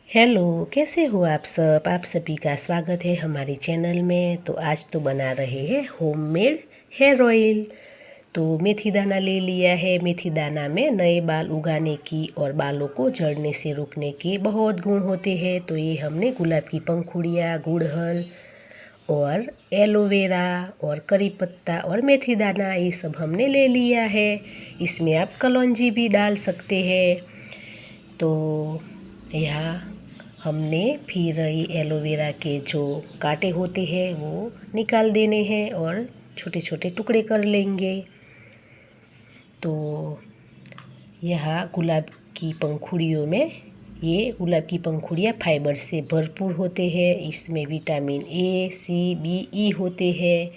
Hello, कैसे हो आप सब। आप सभी का स्वागत है हमारे चैनल में। तो आज तो बना रहे हैं होममेड हेयर ऑयल। तो मेथी दाना ले लिया है। मेथी दाना में नए बाल उगाने की और बालों को झड़ने से रोकने के बहुत गुण होते हैं। तो ये हमने गुलाब की पंखुड़ियाँ, गुड़हल और एलोवेरा और करी पत्ता और मेथी दाना ये सब हमने ले लिया है। इसमें आप कलौंजी भी डाल सकते हैं। तो यहाँ हमने फिर ये एलोवेरा के जो कांटे होते हैं वो निकाल देने हैं और छोटे छोटे टुकड़े कर लेंगे। तो यहाँ गुलाब की पंखुड़ियों में ये गुलाब की पंखुड़ियाँ फाइबर से भरपूर होते हैं। इसमें विटामिन ए, सी, बी, ई होते हैं।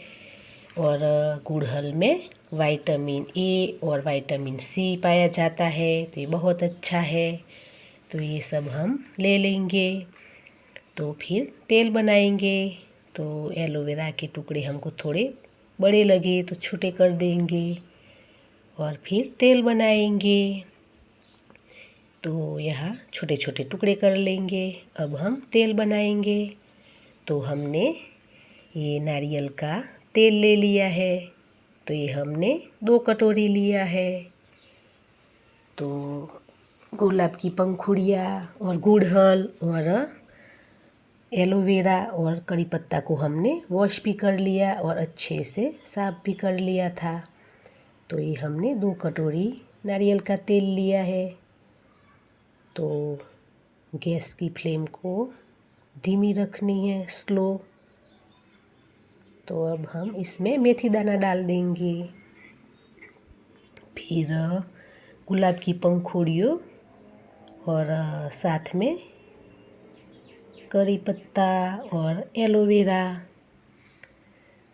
और गुड़हल में विटामिन ए और विटामिन सी पाया जाता है। तो ये बहुत अच्छा है। तो ये सब हम ले लेंगे। तो फिर तेल बनाएंगे। तो एलोवेरा के टुकड़े हमको थोड़े बड़े लगे तो छोटे कर देंगे और फिर तेल बनाएंगे। तो यहाँ छोटे छोटे टुकड़े कर लेंगे। अब हम तेल बनाएंगे। तो हमने ये नारियल का तेल ले लिया है। तो ये हमने 2 कटोरी लिया है। तो गुलाब की पंखुड़ियाँ और गुड़हल और एलोवेरा और करी पत्ता को हमने वॉश भी कर लिया और अच्छे से साफ भी कर लिया था। तो ये हमने 2 कटोरी नारियल का तेल लिया है। तो गैस की फ्लेम को धीमी रखनी है, स्लो। तो अब हम इसमें मेथी दाना डाल देंगे। फिर गुलाब की पंखुड़ियों और साथ में करी पत्ता और एलोवेरा,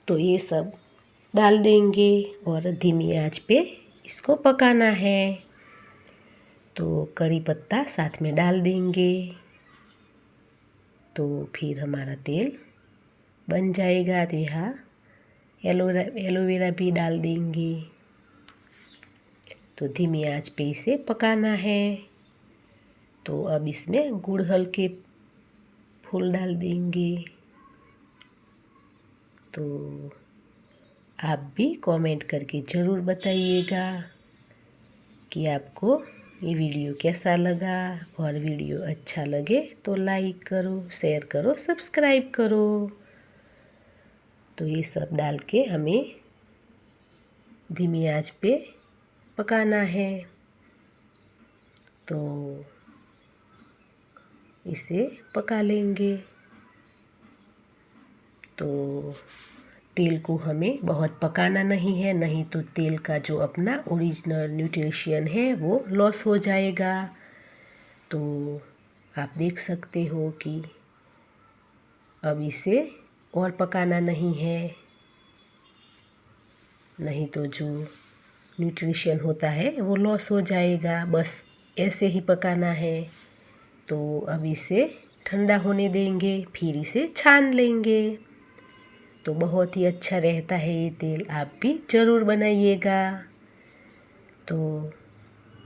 तो ये सब डाल देंगे और धीमी आंच पे इसको पकाना है। तो करी पत्ता साथ में डाल देंगे। तो फिर हमारा तेल बन जाएगा। तो यहाँ एलोवेरा भी डाल देंगे। तो धीमी आंच पे इसे पकाना है। तो अब इसमें गुड़हल के फूल डाल देंगे। तो आप भी कमेंट करके ज़रूर बताइएगा कि आपको ये वीडियो कैसा लगा। और वीडियो अच्छा लगे तो लाइक करो, शेयर करो, सब्सक्राइब करो। तो ये सब डाल के हमें धीमी आंच पे पकाना है। तो इसे पका लेंगे। तो तेल को हमें बहुत पकाना नहीं है, नहीं तो तेल का जो अपना ओरिजिनल न्यूट्रिशन है वो लॉस हो जाएगा। तो आप देख सकते हो कि अब इसे और पकाना नहीं है, नहीं तो जो न्यूट्रिशन होता है वो लॉस हो जाएगा। बस ऐसे ही पकाना है। तो अब इसे ठंडा होने देंगे, फिर इसे छान लेंगे। तो बहुत ही अच्छा रहता है ये तेल, आप भी ज़रूर बनाइएगा। तो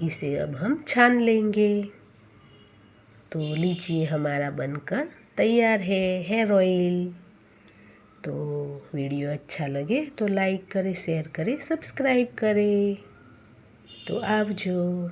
इसे अब हम छान लेंगे। तो लीजिए, हमारा बनकर तैयार है हेयर ऑयल। तो वीडियो अच्छा लगे तो लाइक करें, शेयर करें, सब्सक्राइब करें। तो आवજો।